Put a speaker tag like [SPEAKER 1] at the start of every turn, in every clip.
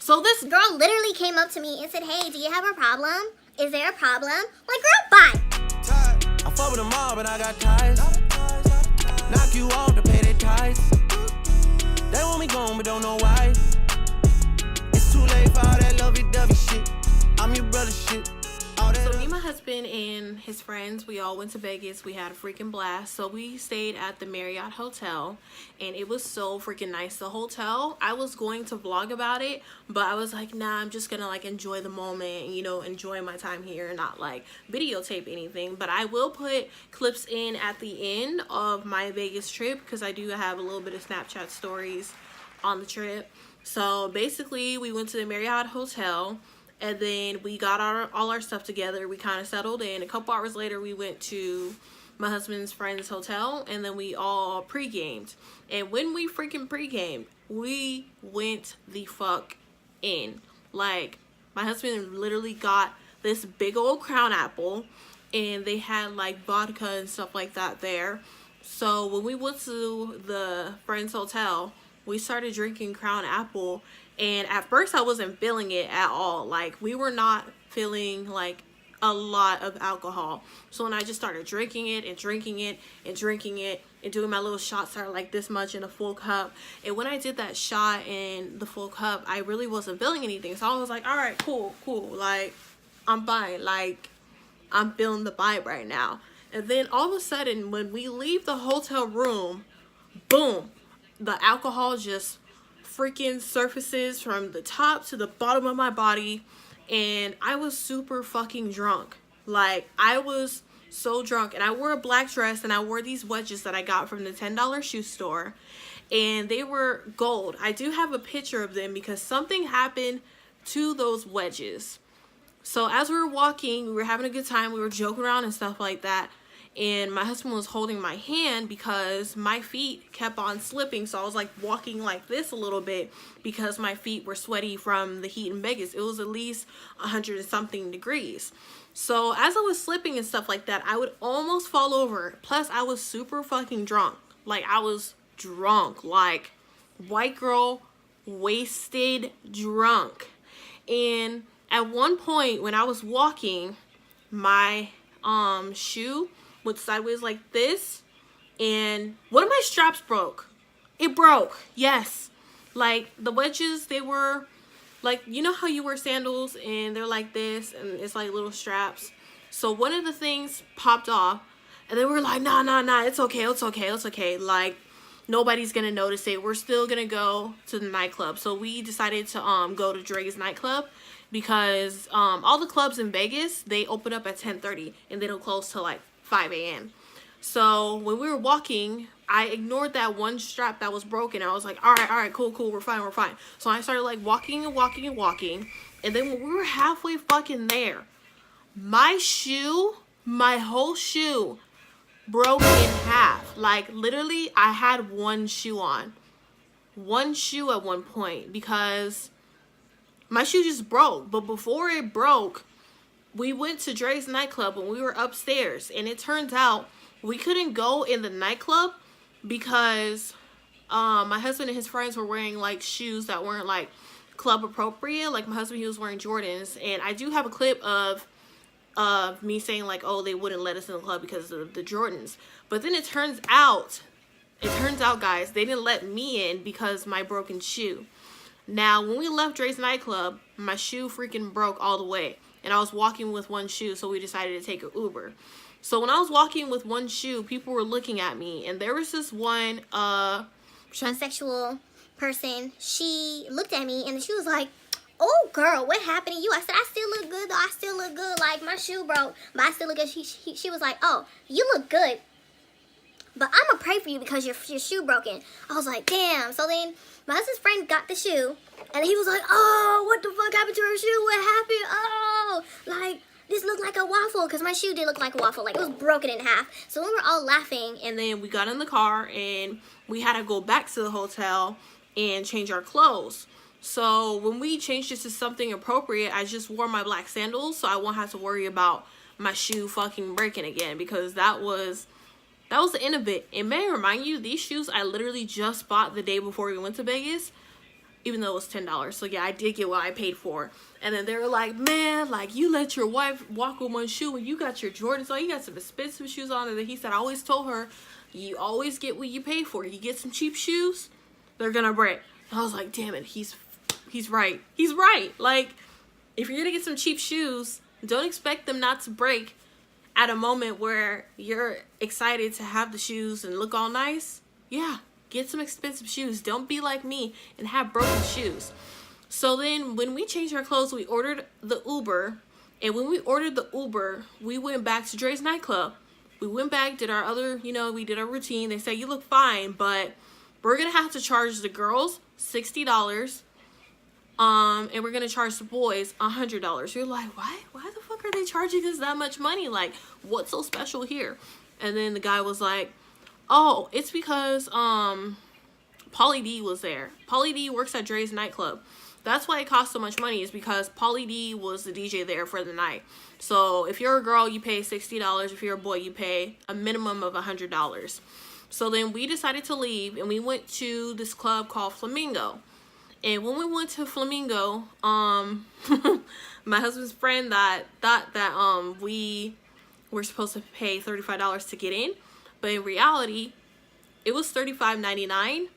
[SPEAKER 1] So this girl literally came up to me and said, hey, do you have a problem? Is there a problem? Like, girl, bye.
[SPEAKER 2] I fuck with them all, but I got ties. Knock you off to pay their ties. They want me gone, but don't know why. It's too late for all that lovey-dovey shit. I'm your brother shit.
[SPEAKER 3] So me, my husband, and his friends, we all went to Vegas. We had a freaking blast. So we stayed at the Marriott Hotel, and it was so freaking nice. The hotel, I was going to vlog about it, but I was like, nah, I'm just gonna like enjoy the moment and, you know, enjoy my time here and not like videotape anything. But I will put clips in at the end of my Vegas trip because I do have a little bit of Snapchat stories on the trip. So basically, we went to the Marriott Hotel. And then we got all our stuff together. We kind of settled in. A couple hours later, we went to my husband's friend's hotel. And then we all pre-gamed. And when we freaking pre-gamed, we went the fuck in. Like, my husband literally got this big old Crown Apple. And they had, like, vodka and stuff like that there. So when we went to the friend's hotel, we started drinking Crown Apple. And at first I wasn't feeling it at all. Like, we were not feeling like a lot of alcohol. So when I just started drinking it and drinking it and drinking it and doing my little shots that are like this much in a full cup. And when I did that shot in the full cup, I really wasn't feeling anything. So I was like, all right, cool. Like, I'm fine. Like, I'm feeling the vibe right now. And then all of a sudden, when we leave the hotel room, boom, the alcohol just freaking surfaces from the top to the bottom of my body, and I was super fucking drunk. Like, I was so drunk, and I wore a black dress, and I wore these wedges that I got from the $10 shoe store, and they were gold. I do have a picture of them because something happened to those wedges. So as we were walking, we were having a good time, we were joking around and stuff like that. And my husband was holding my hand because my feet kept on slipping. So I was like walking like this a little bit because my feet were sweaty from the heat in Vegas. It was at least 100 and something degrees. So as I was slipping and stuff like that, I would almost fall over. Plus I was super fucking drunk. Like, I was drunk, like white girl, wasted drunk. And at one point when I was walking, my shoe went sideways like this, and one of my straps broke. It broke, yes. Like, the wedges, they were like, you know how you wear sandals and they're like this and it's like little straps? So one of the things popped off, and they were like, nah, it's okay. Like, nobody's gonna notice it. We're still gonna go to the nightclub. So we decided to go to Dre's nightclub because all the clubs in Vegas, they open up at 10:30 and they don't close till like 5 a.m. So when we were walking, I ignored that one strap that was broken. I was like, all right, cool, we're fine. So I started like walking. And then when we were halfway fucking there, my whole shoe broke in half. Like, literally, I had one shoe on. One shoe at one point because my shoe just broke. But before it broke, we went to Dre's nightclub when we were upstairs, and it turns out we couldn't go in the nightclub because my husband and his friends were wearing like shoes that weren't like club appropriate. Like, my husband, he was wearing Jordans, and I do have a clip of me saying like, oh, they wouldn't let us in the club because of the Jordans. But then it turns out guys, they didn't let me in because my broken shoe. Now, when we left Dre's nightclub, my shoe freaking broke all the way. And I was walking with one shoe, so we decided to take an Uber. So when I was walking with one shoe, people were looking at me. And there was this one
[SPEAKER 1] transsexual person. She looked at me and she was like, oh, girl, what happened to you? I said, I still look good, though. I still look good. Like, my shoe broke, but I still look good. She was like, oh, you look good, but I'm going to pray for you because your shoe broken. I was like, damn. So then my husband's friend got the shoe. And he was like, oh, what the fuck happened to her shoe? What happened? Oh, like, this looked like a waffle. Because my shoe did look like a waffle. Like, it was broken in half. So we were all laughing.
[SPEAKER 3] And then we got in the car, and we had to go back to the hotel and change our clothes. So when we changed it to something appropriate, I just wore my black sandals. So I won't have to worry about my shoe fucking breaking again. Because that was the end of it. And may I remind you, these shoes I literally just bought the day before we went to Vegas. even though it was $10. So yeah, I did get what I paid for. And then they were like, man, like, you let your wife walk with one shoe and you got your Jordans on, you got some expensive shoes on. And then he said, I always told her, you always get what you pay for. You get some cheap shoes, they're gonna break. And I was like, damn it, he's right. He's right. Like, if you're gonna get some cheap shoes, don't expect them not to break at a moment where you're excited to have the shoes and look all nice. Yeah, get some expensive shoes. Don't be like me and have broken shoes. So then when we changed our clothes, we ordered the Uber. And when we ordered the Uber, we went back to Dre's nightclub. We went back, did our other, you know, we did our routine. They said, you look fine, but we're going to have to charge the girls $60. And we're going to charge the boys $100. You're like, what? Why the fuck are they charging us that much money? Like, what's so special here? And then the guy was like, oh, it's because Pauly D was there. Pauly D works at Dre's nightclub. That's why it costs so much money, is because Pauly D was the DJ there for the night. So if you're a girl, you pay $60. If you're a boy, you pay a minimum of $100. So then we decided to leave, and we went to this club called Flamingo. And when we went to Flamingo, my husband's friend thought that we were supposed to pay $35 to get in, but in reality, it was $35.99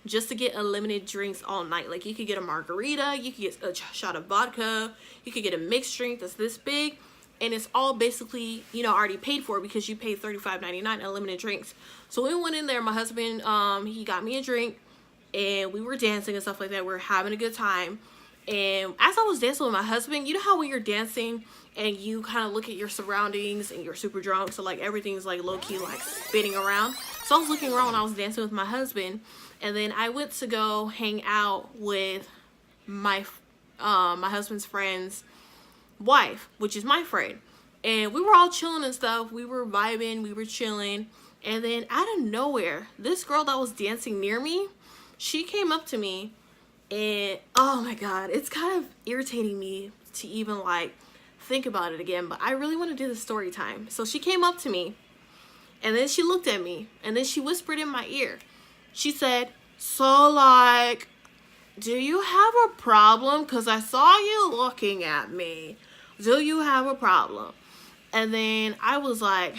[SPEAKER 3] just to get unlimited drinks all night. Like, you could get a margarita, you could get a shot of vodka, you could get a mixed drink that's this big, and it's all basically, you know, already paid for because you paid $35.99 unlimited drinks. So we went in there, my husband, he got me a drink, and we were dancing and stuff like that. We were having a good time. And as I was dancing with my husband, you know how when you're dancing and you kind of look at your surroundings and you're super drunk, so like everything's like low-key like spinning around. So I was looking around when I was dancing with my husband, and then I went to go hang out with my husband's friend's wife, which is my friend. And we were all chilling and stuff. We were vibing, we were chilling. And then out of nowhere, this girl that was dancing near me, she came up to me, and oh my god, it's kind of irritating me to even like think about it again, but I really want to do the story time. So she came up to me, and then she looked at me, and then she whispered in my ear. She said, so like, do you have a problem? Because I saw you looking at me. Do you have a problem? And then I was like,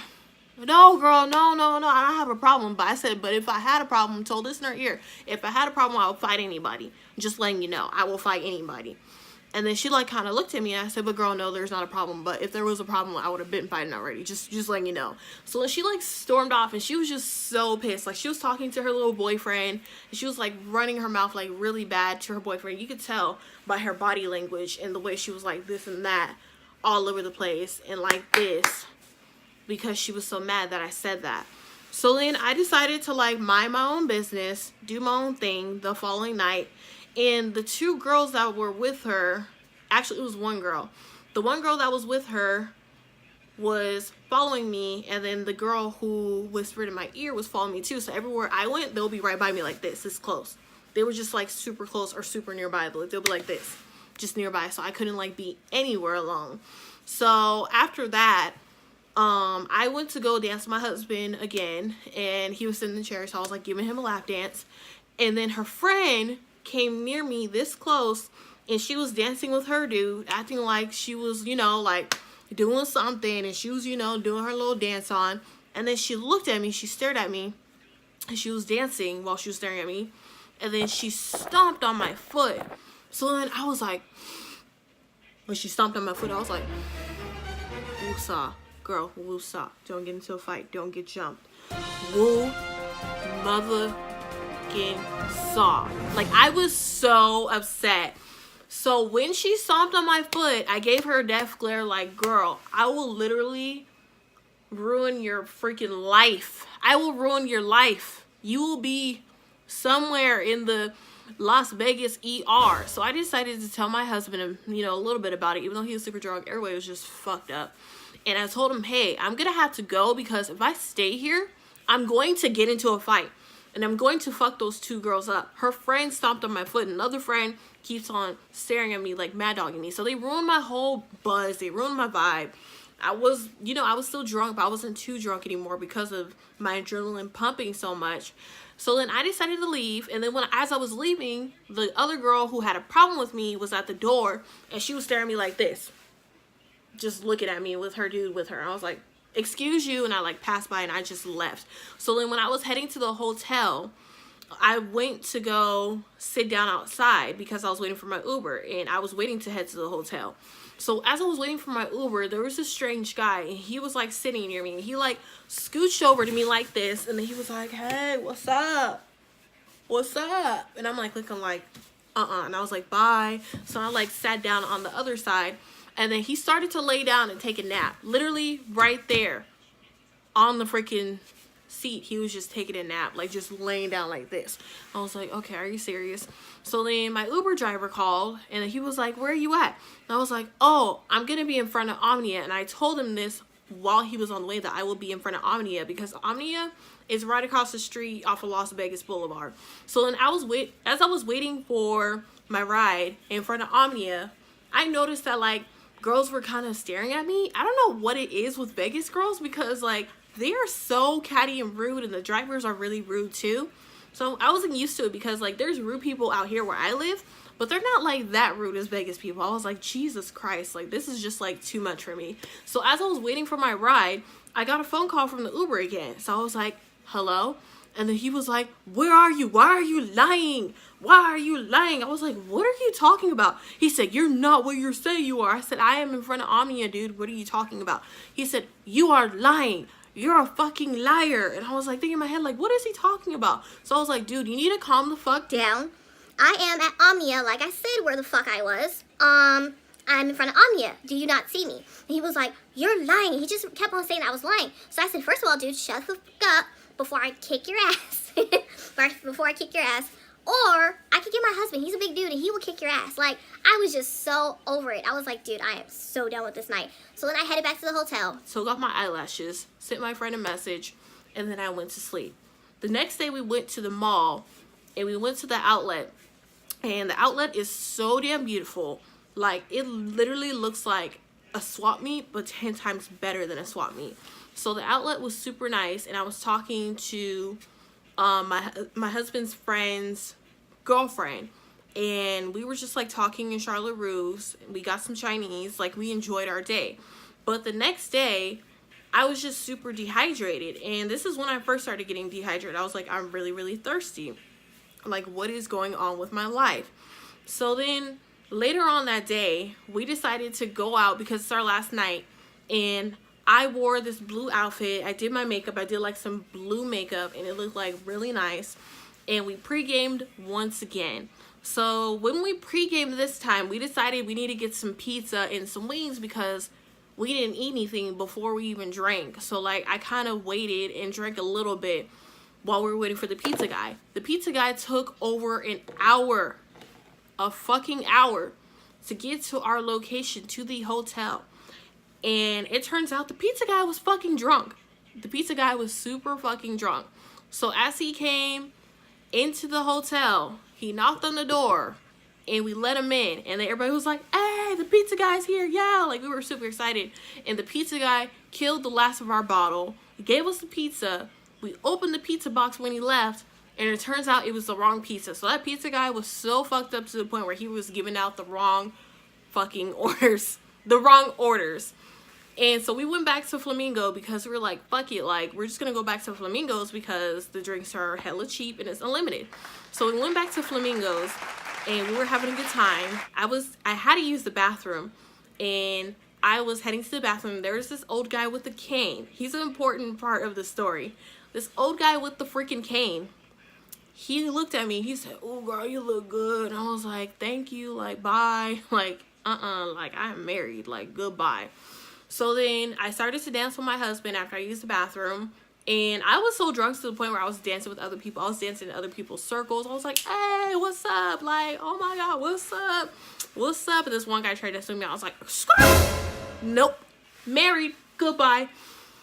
[SPEAKER 3] no, girl, no, I don't have a problem. But I said, but if I had a problem, told this in her ear, if I had a problem, I would fight anybody. Just letting you know, I will fight anybody. And then she like kind of looked at me, and I said, but girl, no, there's not a problem. But if there was a problem, I would have been fighting already. Just letting you know. So then she like stormed off, and she was just so pissed. Like, she was talking to her little boyfriend, and she was like running her mouth like really bad to her boyfriend. You could tell by her body language and the way she was like this and that all over the place and like this, because she was so mad that I said that. So then I decided to like mind my own business, do my own thing the following night. And the two girls that were with her, actually it was one girl. The one girl that was with her was following me, and then the girl who whispered in my ear was following me too. So everywhere I went, they'll be right by me like this close. They were just like super close or super nearby. They'll be like this, just nearby. So I couldn't like be anywhere alone. So after that, I went to go dance with my husband again, and he was sitting in the chair, so I was like giving him a lap dance. And then her friend came near me this close, and she was dancing with her dude, acting like she was, you know, like doing something, and she was, you know, doing her little dance on. And then she looked at me, she stared at me, and she was dancing while she was staring at me, and then she stomped on my foot. So then I was like, when she stomped on my foot, I was like, woosah, girl, woosah, don't get into a fight, don't get jumped, woo mother saw. Like, I was so upset. So when she stomped on my foot, I gave her a death glare like, girl, I will literally ruin your freaking life. I will ruin your life. You will be somewhere in the Las Vegas ER. So I decided to tell my husband, you know, a little bit about it, even though he was super drunk. Everybody was just fucked up. And I told him, hey, I'm gonna have to go, because if I stay here, I'm going to get into a fight. And I'm going to fuck those two girls up. Her friend stomped on my foot, and another friend keeps on staring at me like mad dogging me. So they ruined my whole buzz. They ruined my vibe. I was, you know, I was still drunk, but I wasn't too drunk anymore because of my adrenaline pumping so much. So then I decided to leave, and then as I was leaving, the other girl who had a problem with me was at the door, and she was staring at me like this, just looking at me with her dude with her. I was like, excuse you, and I like passed by and I just left. So then when I was heading to the hotel, I went to go sit down outside because I was waiting for my Uber, and I was waiting to head to the hotel. So as I was waiting for my Uber, there was this strange guy, and he was like sitting near me, and he like scooched over to me like this, and then he was like, hey, what's up? What's up? And I'm like looking like, and I was like, bye. So I like sat down on the other side, and then he started to lay down and take a nap, literally right there on the freaking seat. He was just taking a nap, like just laying down like this. I was like, okay, are you serious? So then my Uber driver called, and he was like, where are you at? And I was like, oh, I'm gonna be in front of Omnia. And I told him this while he was on the way, that I will be in front of Omnia, because Omnia is right across the street off of Las Vegas Boulevard. So then as I was waiting for my ride in front of Omnia, I noticed that like girls were kind of staring at me. I don't know what it is with Vegas girls, because like they are so catty and rude, and the drivers are really rude too. So I wasn't used to it, because like there's rude people out here where I live, but they're not like that rude as Vegas people. I was like, Jesus Christ, like this is just like too much for me. So as I was waiting for my ride, I got a phone call from the Uber again. So I was like, hello? And then he was like, where are you? Why are you lying? Why are you lying? I was like, what are you talking about? He said, you're not where you say you are. I said, I am in front of Omnia, dude. What are you talking about? He said, you are lying. You're a fucking liar. And I was like thinking in my head, like, what is he talking about? So I was like, dude, you need to calm the fuck down.
[SPEAKER 1] I am at Omnia, like I said where the fuck I was. I'm in front of Omnia. Do you not see me? And he was like, you're lying. He just kept on saying I was lying. So I said, first of all, dude, shut the fuck up before I kick your ass. Before I kick your ass. Or I could get my husband. He's a big dude and he will kick your ass. Like, I was just so over it. I was like, dude, I am so done with this night. So then I headed back to the hotel.
[SPEAKER 3] Took off my eyelashes, sent my friend a message, and then I went to sleep. The next day we went to the mall, and we went to the outlet. And the outlet is so damn beautiful. Like, it literally looks like a swap meet, but 10 times better than a swap meet. So the outlet was super nice, and I was talking to my husband's friend's girlfriend, and we were just like talking in Charlotte Russe. We got some Chinese, like we enjoyed our day. But the next day, I was just super dehydrated, and this is when I first started getting dehydrated. I was like, I'm really, really thirsty. Like, what is going on with my life? So then later on that day, we decided to go out because it's our last night, and I wore this blue outfit. I did my makeup. I did like some blue makeup, and it looked like really nice. And we pre-gamed once again. So when we pre-gamed this time, we decided we need to get some pizza and some wings because we didn't eat anything before we even drank. So like I kind of waited and drank a little bit while we were waiting for the pizza guy. The pizza guy took over an hour, a fucking hour, to get to our location, to the hotel. And it turns out the pizza guy was fucking drunk. The pizza guy was super fucking drunk. So as he came into the hotel, he knocked on the door and we let him in. And then everybody was like, hey, the pizza guy's here. Yeah, like we were super excited. And the pizza guy killed the last of our bottle. He gave us the pizza. We opened the pizza box when he left. And it turns out it was the wrong pizza. So that pizza guy was so fucked up to the point where he was giving out the wrong fucking orders. The wrong orders. And so we went back to Flamingo because we were like, fuck it, like, we're just gonna go back to Flamingo's because the drinks are hella cheap and it's unlimited. So we went back to Flamingo's and we were having a good time. I had to use the bathroom, and I was heading to the bathroom. There was this old guy with the cane. He's an important part of the story. This old guy with the freaking cane, he looked at me, he said, oh girl, you look good. And I was like, thank you, like, bye. Like, like, I'm married, like, goodbye. So then I started to dance with my husband after I used the bathroom. And I was so drunk to the point where I was dancing with other people. I was dancing in other people's circles. I was like, hey, what's up? Like, oh my God, what's up? What's up? And this one guy tried to swing me. I was like, skirt. Nope. Married. Goodbye.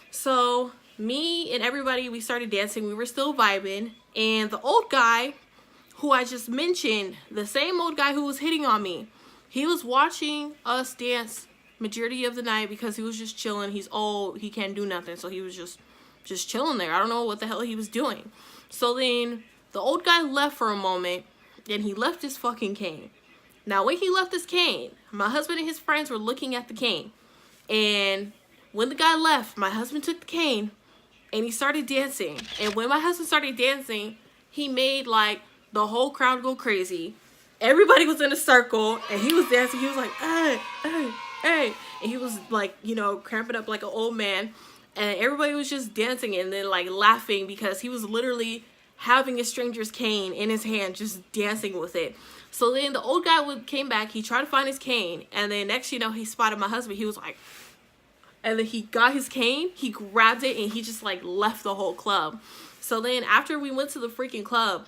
[SPEAKER 3] So me and everybody, we started dancing. We were still vibing. And the old guy who I just mentioned, the same old guy who was hitting on me, he was watching us dance majority of the night because he was just chilling. He's old, he can't do nothing, so he was just chilling there. I don't know what the hell he was doing. So then the old guy left for a moment, and he left his fucking cane. Now when he left his cane, my husband and his friends were looking at the cane, and when the guy left, my husband took the cane and he started dancing. And when my husband started dancing, he made like the whole crowd go crazy. Everybody was in a circle and he was dancing. He was like, hey, hey, hey. And he was like, you know, cramping up like an old man. And everybody was just dancing and then like laughing because he was literally having a stranger's cane in his hand, just dancing with it. So then the old guy came back. He tried to find his cane. And then next, you know, he spotted my husband. He was like, and then he got his cane, he grabbed it, and he just like left the whole club. So then after we went to the freaking club,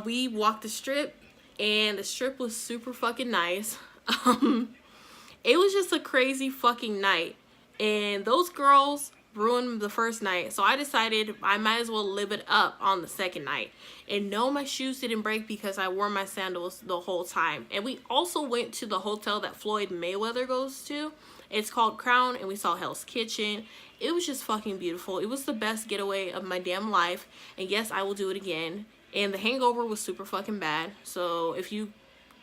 [SPEAKER 3] we walked the strip, and the strip was super fucking nice. It was just a crazy fucking night, and those girls ruined the first night. So I decided I might as well live it up on the second night. And no, my shoes didn't break because I wore my sandals the whole time. And we also went to the hotel that Floyd Mayweather goes to. It's called Crown, and we saw Hell's Kitchen. It was just fucking beautiful. It was the best getaway of my damn life. And yes, I will do it again. And the hangover was super fucking bad. So if you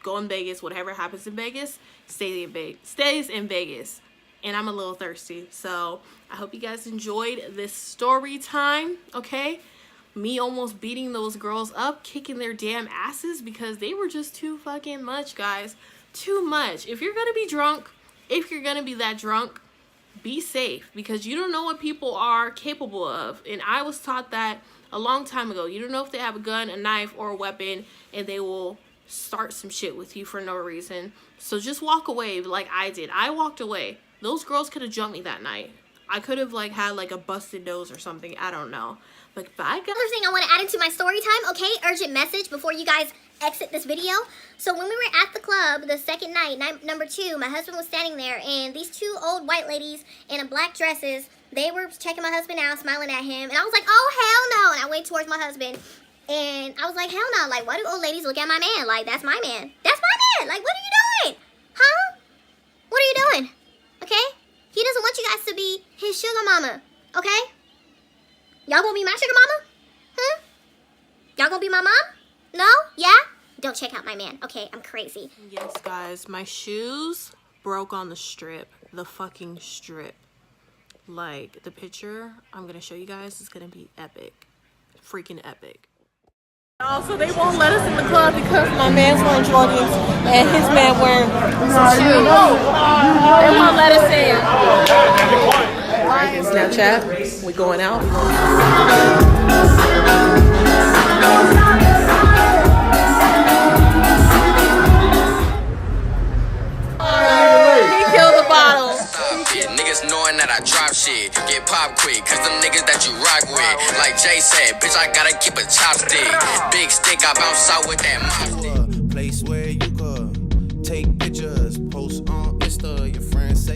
[SPEAKER 3] go in Vegas, whatever happens in Vegas, stays in Vegas. And I'm a little thirsty. So I hope you guys enjoyed this story time, okay? Me almost beating those girls up, kicking their damn asses because they were just too fucking much, guys. Too much. If you're gonna be drunk, if you're gonna be that drunk, be safe because you don't know what people are capable of. And I was taught that a long time ago. You don't know if they have a gun, a knife, or a weapon, and they will start some shit with you for no reason. So just walk away like I did. I walked away. Those girls could have jumped me that night. I could have like had like a busted nose or something. I don't know. But bye guys.
[SPEAKER 1] Another thing I want to add into my story time, okay? Urgent message before you guys exit this video. So when we were at the club the second night, number 2, my husband was standing there, and these 2 old white ladies in black dresses, they were checking my husband out, smiling at him, and I was like, oh hell no. And I went towards my husband, and I was like, hell no. Like, why do old ladies look at my man? Like, that's my man. That's my man. Like, what are you doing? Huh? What are you doing? Okay? He doesn't want you guys to be his sugar mama. Okay? Y'all gonna be my sugar mama? Hmm? Y'all gonna be my mom? No? Yeah? Don't check out my man. Okay, I'm crazy.
[SPEAKER 3] Yes, guys, my shoes broke on the strip. The fucking strip. Like, the picture I'm gonna show you guys is gonna be epic. Freaking epic. Also, they won't let us in the club because my man's wearing Jordans and his man wearing some shoes. They won't let us in. Snapchat, we going out. He killed the bottle.
[SPEAKER 4] Niggas knowing that I drop shit, get pop quick, cause them niggas that you rock with, like Jay said, bitch, I gotta keep a chopstick, big stick, I bounce out with that mop stick.
[SPEAKER 2] Place where you could take pictures, post on Insta, your friends say